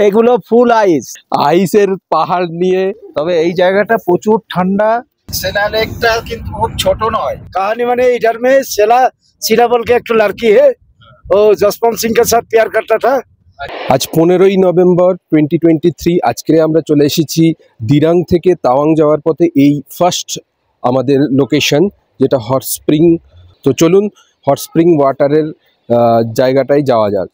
এগুলো ফুল আইস, আইসের পাহাড় নিয়ে। তবে এই জায়গাটা প্রচুর ঠান্ডা। सेला लेकটা কিন্তু খুব ছোট নয়। कहानी माने इधर में सेला बोल के एक लड़की है, वो जसवंत सिंह के साथ प्यार करता था। আজ 15ই নভেম্বর 2023। আজকে আমরা চলে এসেছি দিরাং থেকে তাওয়াং যাওয়ার পথে এই ফার্স্ট আমাদের লোকেশন, যেটা হট স্প্রিং। তো চলুন হট স্প্রিং ওয়াটারের জায়গাটায় যাওয়া যাক।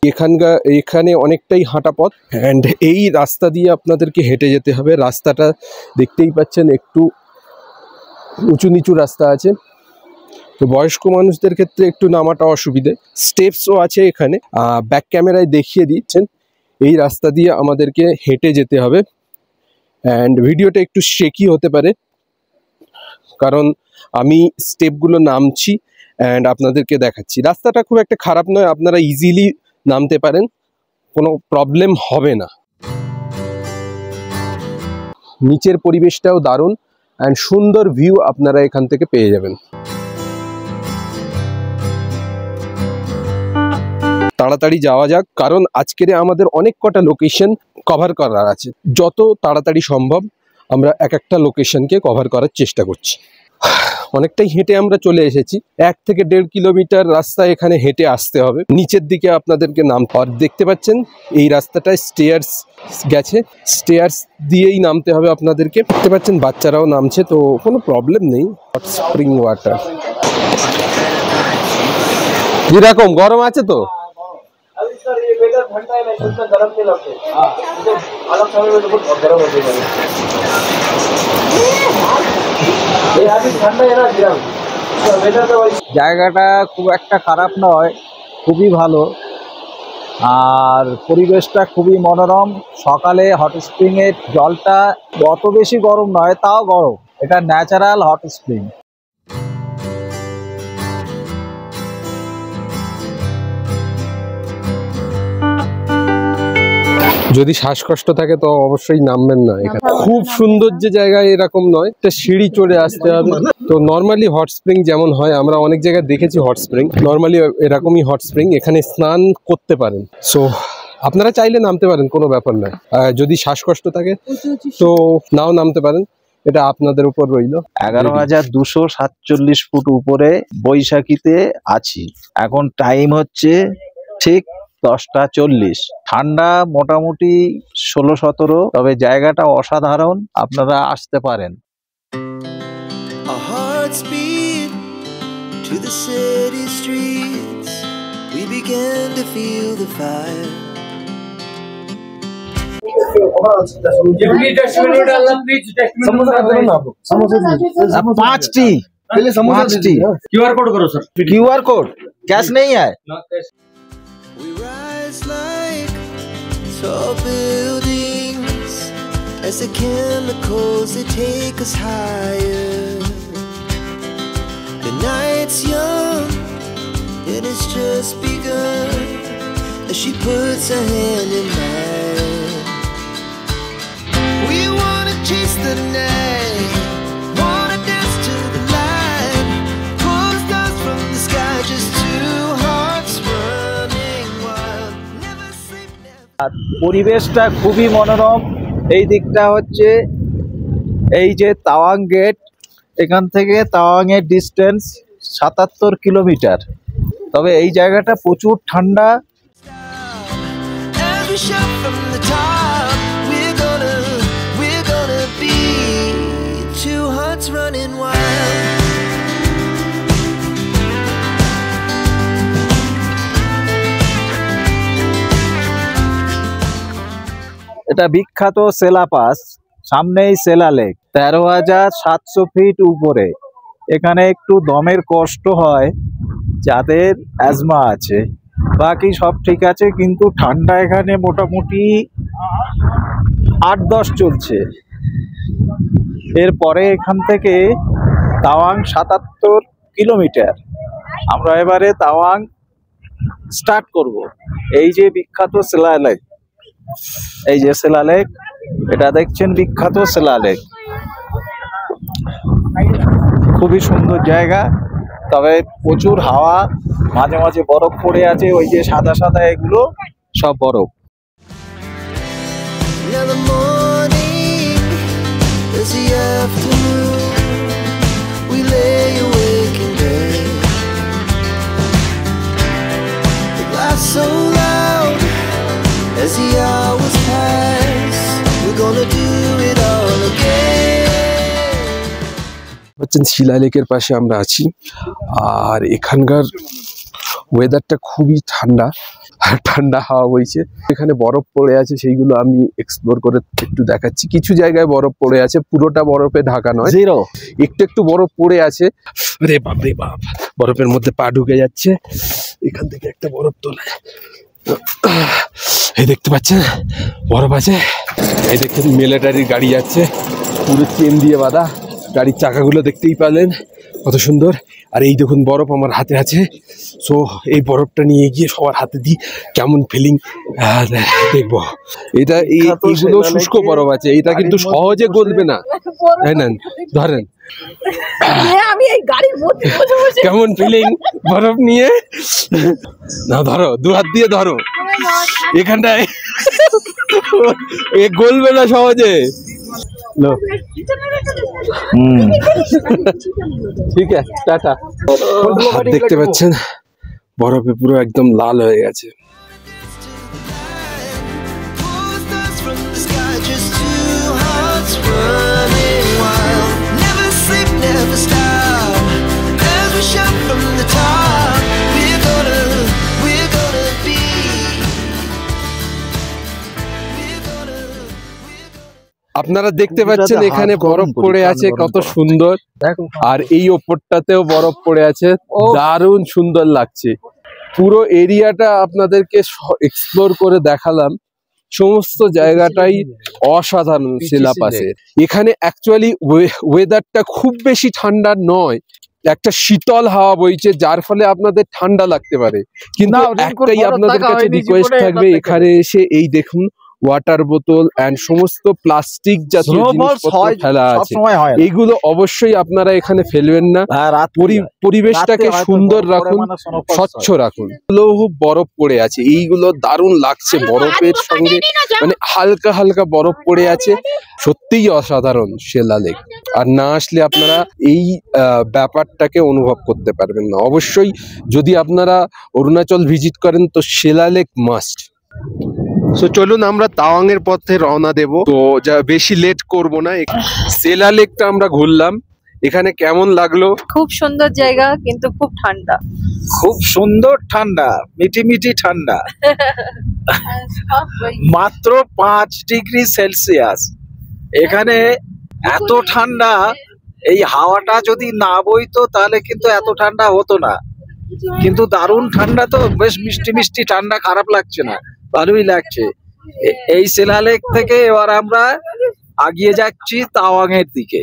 এখানে অনেকটাই হাঁটা পথ, অ্যান্ড এই রাস্তা দিয়ে আপনাদেরকে হেঁটে যেতে হবে। রাস্তাটা দেখতেই পাচ্ছেন, একটু উঁচু নিচু রাস্তা আছে, তো বয়স্ক মানুষদের ক্ষেত্রে একটু নামাটা অসুবিধে। স্টেপসও আছে এখানে, ব্যাক ক্যামেরায় দেখিয়ে দিচ্ছেন। এই রাস্তা দিয়ে আমাদেরকে হেঁটে যেতে হবে, অ্যান্ড ভিডিওটা একটু শেকি হতে পারে কারণ আমি স্টেপগুলো নামছি অ্যান্ড আপনাদেরকে দেখাচ্ছি। রাস্তাটা খুব একটা খারাপ নয়, আপনারা ইজিলি নামতে পারেন, কোনো প্রবলেম হবে না। নিচের পরিবেশটাও দারুণ, অ্যান্ড সুন্দর ভিউ আপনারা এখান থেকে পেয়ে যাবেন। তাড়াতাড়ি যাওয়া যাক, কারণ আজকের আমাদের অনেক কটা লোকেশন কভার করার আছে। যত তাড়াতাড়ি সম্ভব আমরা এক একটা লোকেশনকে কভার করার চেষ্টা করছি। অনেকটাই হেঁটে আমরা চলে এসেছি, 1 থেকে 1.5 কিলোমিটার রাস্তা এখানে হেঁটে আসতে হবে। নিচের দিকে আপনাদেরকে নামতে, আর দেখতে পাচ্ছেন এই রাস্তাটায় স্টেয়ার্স গেছে, স্টেয়ার্স দিয়েই নামতে হবে আপনাদেরকে। দেখতে পাচ্ছেন বাচ্চারাও নামছে, তো কোনো প্রবলেম নেই। হট স্প্রিং ওয়াটার যেরকম গরম আছে তো জায়গাটা খুব একটা খারাপ নয়, খুবই ভালো, আর পরিবেশটা খুবই মনোরম। সকালে হট স্প্রিং এর জলটা অত বেশি গরম নয়, তাও গরম। এটা ন্যাচারাল হট স্প্রিং। যদি শ্বাসকষ্ট থাকে তো অবশ্যই নামবেন না এখানে। খুব সুন্দর যে জায়গায় এরকম নয়, একটা সিঁড়ি চড়ে আসতে হবে। তো নর্মালি হট স্প্রিং যেমন হয়, আমরা অনেক জায়গায় দেখেছি হট স্প্রিং, নর্মালি এরকমই হট স্প্রিং। এখানে স্নান করতে পারেন, সো আপনারা চাইলে নামতে পারেন, কোনো ব্যাপার নয়। যদি শ্বাসকষ্ট থাকে তো নাও নামতে পারেন, এটা আপনাদের উপর রইল। 11,247 ফুট উপরে বৈশাখীতে আছি। এখন টাইম হচ্ছে ঠিক 10টা 40। ঠান্ডা মোটামুটি 16-17, তবে জায়গাটা অসাধারণ, আপনারা আসতে পারেন। Our hearts beat to the city streets. We began to feel the fire. QR code करो सर। QR कोड कैश नहीं है। We rise like tall buildings as the chemicals they take us higher. The night's young and it's just begun as she puts her hand in mine. We wanna chase the night, wanna dance to the light, pull the stars from the sky, just two hearts running wild, never sleep, never. পরিবেশটা খুবই মনোরম। এই দিকটা হচ্ছে এই যে Tawang gate, এখান থেকে তাওয়াং এর ডিস্টেন্স 77 কিলোমিটার। তবে এই জায়গাটা প্রচুর ঠান্ডা। As we shout from the top, we're gonna be two hearts running wild. এটা বিখ্যাত সেলা পাস, সামনেই সেলা লেক। 13,700 ফিট উপরে। এখানে একটু দমের কষ্ট হয় যাদের অ্যাজমা আছে, বাকি সব ঠিক আছে, কিন্তু ঠান্ডা এখানে মোটামুটি 8-10 চলছে। এরপরে এখান থেকে তাওয়াং 77 কিলোমিটার। আমরা এবারে তাওয়াং স্টার্ট করব। এই যে বিখ্যাত সেলা লেক, এই যে সেলা লেক, এটা দেখছেন বিখ্যাত সেলা লেক। খুবই সুন্দর জায়গা, তবে প্রচুর হাওয়া, মাঝে মাঝে বরফ পড়ে আছে, ওই যে সাদা সাদা এগুলো সব বরফ। hours pass, we're gonna do it all again. হচ্ছেন শিলালেকের পাশে আমরা আছি, আর এখানকার ওয়েদারটা খুবই ঠান্ডা, আর ঠান্ডা হাওয়া বইছে। এখানে বরফ পড়ে আছে, সেইগুলো আমি এক্সপ্লোর করে একটু দেখাচ্ছি। কিছু জায়গায় বরফ পড়ে আছে, পুরোটা বরফে ঢাকা নয়, একটু একটু বরফ পড়ে আছে। আরে বাপ রে বাপ, বরফের মধ্যে পা ঢুকে যাচ্ছে। এখান থেকে একটা বরফ তোলে, এই দেখতে পাচ্ছেন বরফ আছে। এই দেখছেন মিলিটারির গাড়ি যাচ্ছে, পুরো চেন দিয়ে বাঁধা। গাড়ির চাকাগুলো দেখতেই পেলেন কত সুন্দর। আর এই দেখুন বরফ আমার হাতে আছে। সো এই বরফটা নিয়ে গিয়ে সবার হাতে দিই, কেমন ফিলিং দেখবো। এটা এইগুলো শুষ্ক বরফ আছে, এটা কিন্তু সহজে গলবে না। নেন ধরেন, আমি এই গাড়ির মধ্যে বসে বসে কেমন ফিলিং বরফ নিয়ে। না ধরো, দু হাত দিয়ে ধরো, এখানটায় এ গলবে না সহজে। ঠিক আছে, টাটা। হাত দেখতে পাচ্ছেন বরফে পুরো একদম লাল হয়ে গেছে। Pulls us from the sky, just two hearts running wild. Never sleep, never stop. As we shout from the top, we're gonna be. আপনারা দেখতে পাচ্ছেন এখানে বরফ পড়ে আছে, কত সুন্দর। আর এই ওপরটাতেও বরফ পড়ে আছে, দারুণ সুন্দর লাগছে। পুরো এরিয়াটা আপনাদেরকে এক্সপ্লোর করে দেখালাম। সমস্ত জায়গাটাই অসাধারণ শিলাপাসের। এখানে অ্যাকচুয়ালি ওয়েদারটা খুব বেশি ঠান্ডা নয়, একটা শীতল হাওয়া বইছে, যার ফলে আপনাদের ঠান্ডা লাগতে পারে। কিন্তু একটাই আপনাদের কাছে রিকোয়েস্ট থাকবে, এখানে এসে এই দেখুন ওয়াটার বোতল এন্ড সমস্ত প্লাস্টিক জাতীয় জিনিসপত্র ফেলা আছে, এইগুলো অবশ্যই আপনারা এখানে ফেলবেন না। পরিবেশটাকে সুন্দর রাখুন, স্বচ্ছ রাখুন। বরফ পড়ে আছে, এইগুলো দারুণ লাগছে, বরফের সঙ্গে মানে হালকা হালকা বরফ পড়ে আছে। সত্যিই অসাধারণ শিলালেক। আর না আসলে আপনারা এই ব্যাপারটাকে অনুভব করতে পারবেন না। অবশ্যই যদি আপনারা অরুণাচল ভিজিট করেন তো শিলালেক মাস্ট। তো চলুন আমরা তাওয়াং এর পথে রওনা দেব। তো যা বেশি লেট করব না, শিলালেকটা আমরা ঘুরলাম। এখানে কেমন লাগলো? খুব সুন্দর জায়গা, কিন্তু খুব ঠান্ডা। খুব সুন্দর ঠান্ডা, মিটি মিটি ঠান্ডা। মাত্র 5 ডিগ্রি সেলসিয়াস। এখানে এত ঠান্ডা, এই হাওয়াটা যদি না বইতো তাহলে কিন্তু এত ঠান্ডা হতো না। কিন্তু দারুণ ঠান্ডা, তো বেশ মিষ্টি মিষ্টি ঠান্ডা, খারাপ লাগছে না, ভালোই লাগছে। এই শিলালেক থেকে এবার আমরা আগিয়ে যাচ্ছি তাওয়াং এর দিকে।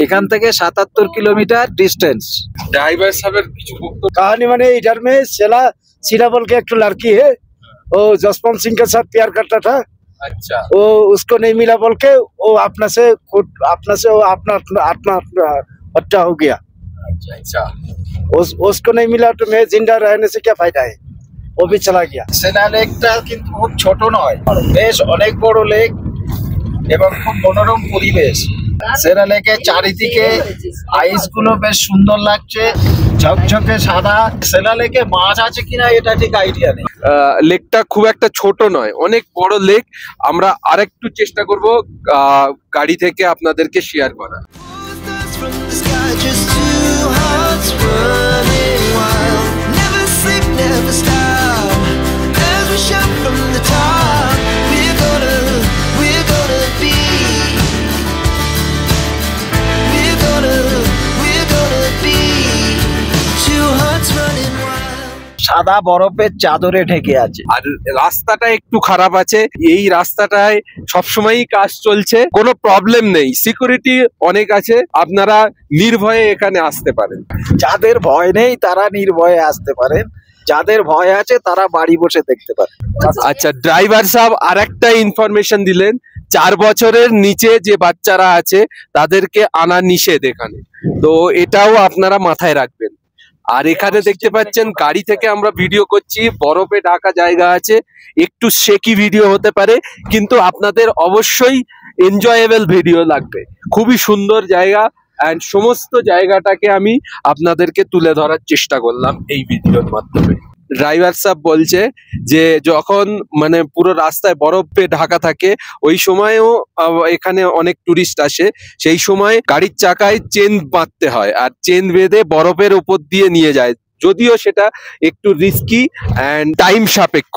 এখান থেকে 77 किलोमीटर डिस्टेंस। ड्राइवर साहब কিছু कहानी मैंने इधर में सीला बोल के एक लड़की है, वो जसवंत सिंह के साथ प्यार करता था। अच्छा। वो उसको नहीं मिला बोल के वो अपना से वो अपना बच्चा हो गया। अच्छा अच्छा। उसको नहीं मिला तो मैं जिंदा रहने से क्या फायदा है, वो भी चला गया। শিলালেকটা কিন্তু খুব ছোট নয়, বেশ অনেক বড় লেক এবং খুব মনোরম পরিবেশ। শিলালেকের চারিদিকে আইস গুলো বেশ সুন্দর লাগছে, ঝকঝকে সাদা। শিলালেকে মাছ আছে কিনা এটা ঠিক আইডিয়া নেই। লেকটা খুব একটা ছোট নয়, অনেক বড় লেক। আমরা আরেকটু চেষ্টা করব গাড়ি থেকে আপনাদেরকে শেয়ার করা। From the sky, just two hearts running wild. Never sleep, never stop. As we shout from the top, we're gonna be. We're gonna be. Two hearts running wild. সাদা বরফের চাদরে ঢেকে আছে। আর রাস্তাটা একটু খারাপ আছে, এই রাস্তাটায় সবসময়ই কাজ চলছে, কোনো প্রবলেম নেই, সিকিউরিটি অনেক আছে, আপনারা নির্ভয়ে এখানে আসতে পারেন। যাদের ভয় নেই তারা নির্ভয়ে আসতে পারেন, যাদের ভয় আছে তারা বাড়ি বসে দেখতে পারে। আচ্ছা, ড্রাইভার সাহেব আরেকটা ইনফরমেশন দিলেন, 4 বছরের নিচে যে বাচ্চারা আছে তাদেরকে আনা নিষেধ এখানে, তো এটাও আপনারা মাথায় রাখবেন। আর এখানে দেখতে পাচ্ছেন গাড়ি থেকে আমরা ভিডিও করছি, বরফে ঢাকা জায়গা আছে, একটু শেকি ভিডিও হতে পারে, কিন্তু আপনাদের অবশ্যই এনজয়েবল ভিডিও লাগবে। খুবই সুন্দর জায়গা, এন্ড সমস্ত জায়গাটাকে আমি আপনাদেরকে তুলে ধরার চেষ্টা করলাম এই ভিডিওর মাধ্যমে। ড্রাইভার সাহেব বলছে যে যখন মানে পুরো রাস্তায় বরফে ঢাকা থাকে ওই সময়ও এখানে অনেক টুরিস্ট আসে, সেই সময় গাড়ির চাকায় চেন বাঁধতে হয় আর চেন বেঁধে বরফের উপর দিয়ে নিয়ে যায়, যদিও সেটা একটু রিস্কি অ্যান্ড টাইম সাপেক্ষ।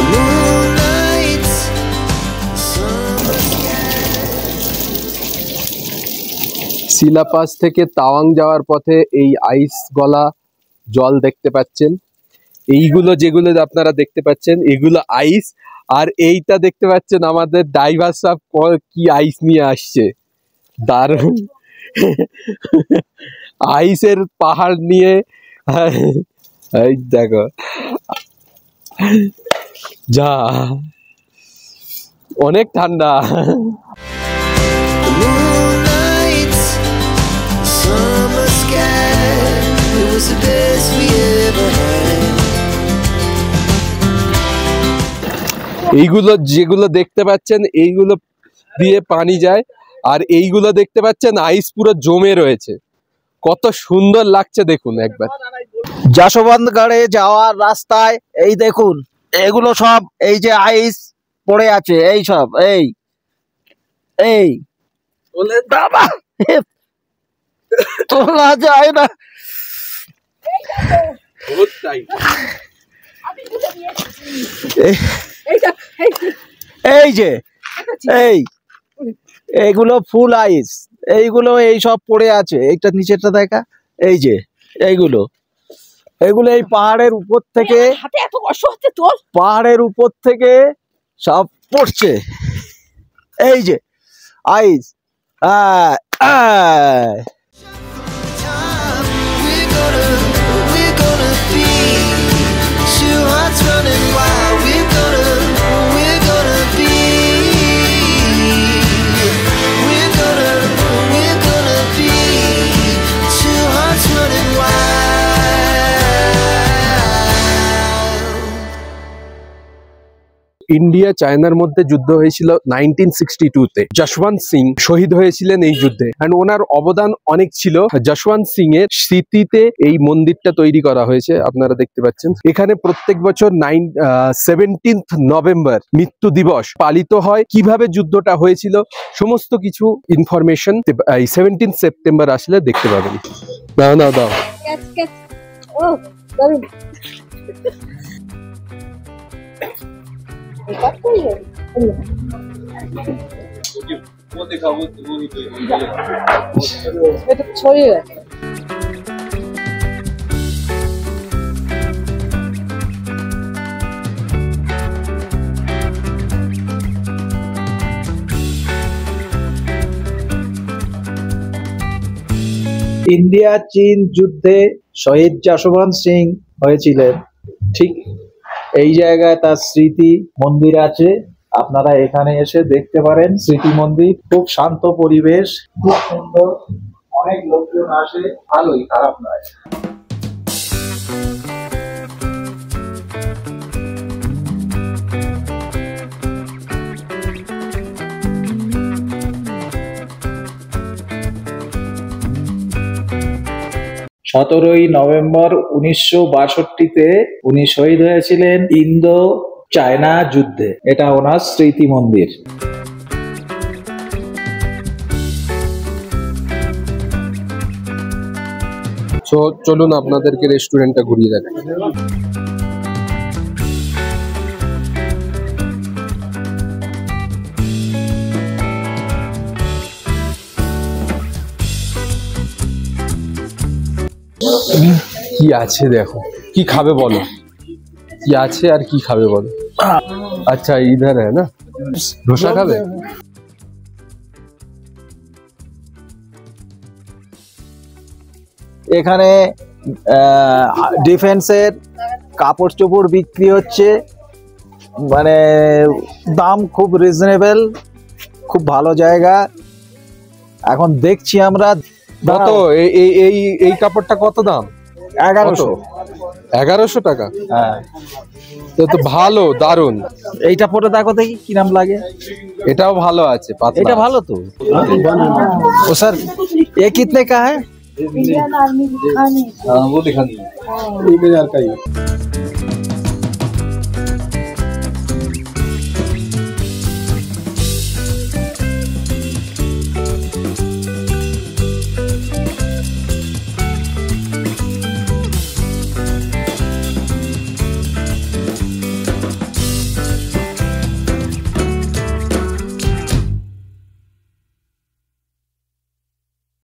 The moonlight, summer শিলাপাস থেকে তাওয়াং যাওয়ার পথে এই আইস গলা জল দেখতে পাচ্ছেন। এইগুলো যেগুলো আপনারা দেখতে পাচ্ছেন এগুলো আইস, আর এইটা দেখতে পাচ্ছেন আমাদের ড্রাইভার সাহেব কি আইস নিয়ে আসছে, দারুণ আইসের পাহাড় নিয়ে। এই দেখো যা অনেক ঠান্ডা। The moonlight, summer sky, it was the best we ever had. এইগুলো যেগুলো দেখতে পাচ্ছেন এইগুলো দিয়ে পানি যায়, আর এইগুলো দেখতে পাচ্ছেন আইস পুরো জমে রয়েছে, কত সুন্দর লাগছে দেখুন একবার। যশবন্তগড়ে যাওয়ার রাস্তায় এই দেখুন এগুলো সব এই যে আইস পড়ে আছে, এই সব এই এই বাবা তোলা যায় না। এই যে এই এইগুলো ফুল আইস, এইগুলো এই সব পড়ে আছে, এইটা নিচেরটা দেখা, এই যে এইগুলো এগুলো এই পাহাড়ের উপর থেকে, হাতে এত কষ্ট হচ্ছে তোর। পাহাড়ের উপর থেকে সব পড়ছে, এই যে আইস। We're gonna be two hearts running wild. We're gonna be. We're gonna be two hearts running wild. India চায়নার মধ্যে যুদ্ধ হয়েছিল 1962-তে। যশবন্ত সিং শহীদ হয়েছিলেন এই যুদ্ধে, এন্ড ওনার অবদান অনেক ছিল। যশবন্ত সিং এর স্মৃতিতে এই মন্দিরটা তৈরি করা হয়েছে, আপনারা দেখতে পাচ্ছেন। এখানে প্রত্যেক বছর 17th নভেম্বর মৃত্যু দিবস পালিত হয়। কিভাবে যুদ্ধটা হয়েছিল সমস্ত কিছু ইনফরমেশন এই 17 সেপ্টেম্বর আসলে দেখতে পাবেন। দাও দাও দাও। ও দারুণ। এটা ছড়িয়ে গেছে। ইন্ডিয়া চীন যুদ্ধে শহীদ যশবন্ত সিং হয়েছিলেন, ঠিক এই জায়গায় তার স্মৃতি মন্দির আছে, আপনারা এখানে এসে দেখতে পারেন। স্মৃতি মন্দির খুব শান্ত পরিবেশ, খুব সুন্দর, অনেক লোকজন আসে, ভালোই, খারাপ নয়। সতেরোই নভেম্বর 1962-তে উনি শহীদ হয়েছিলেন ইন্দো চায়না যুদ্ধে। এটা ওনার স্মৃতি মন্দির। চলুন আপনাদেরকে রেস্টুরেন্টটা ঘুরিয়ে দেখাই। কি আছে দেখো, কি খাবে বলো, কি আছে আর কি খাবে বলো। আচ্ছা ইধার হ্যাঁ না, ধোসা খাবে? এখানে ডিফেন্সের কাপড় চোপড় বিক্রি হচ্ছে, মানে দাম খুব রিজনেবল, খুব ভালো জায়গা। এখন দেখছি আমরা কত এই কাপড়টা কত দাম? 1100। 1100 টাকা? হ্যাঁ, তো ভালো, দারুন। এইটা পরে দেখো দেখি কিরাম লাগে। এটাও ভালো আছে, পাতলা। এটা ভালো তো। ও স্যার, ये कितने का है? इंडियन आर्मी दिखानी। वो दिखा दिया। 1000 का ही।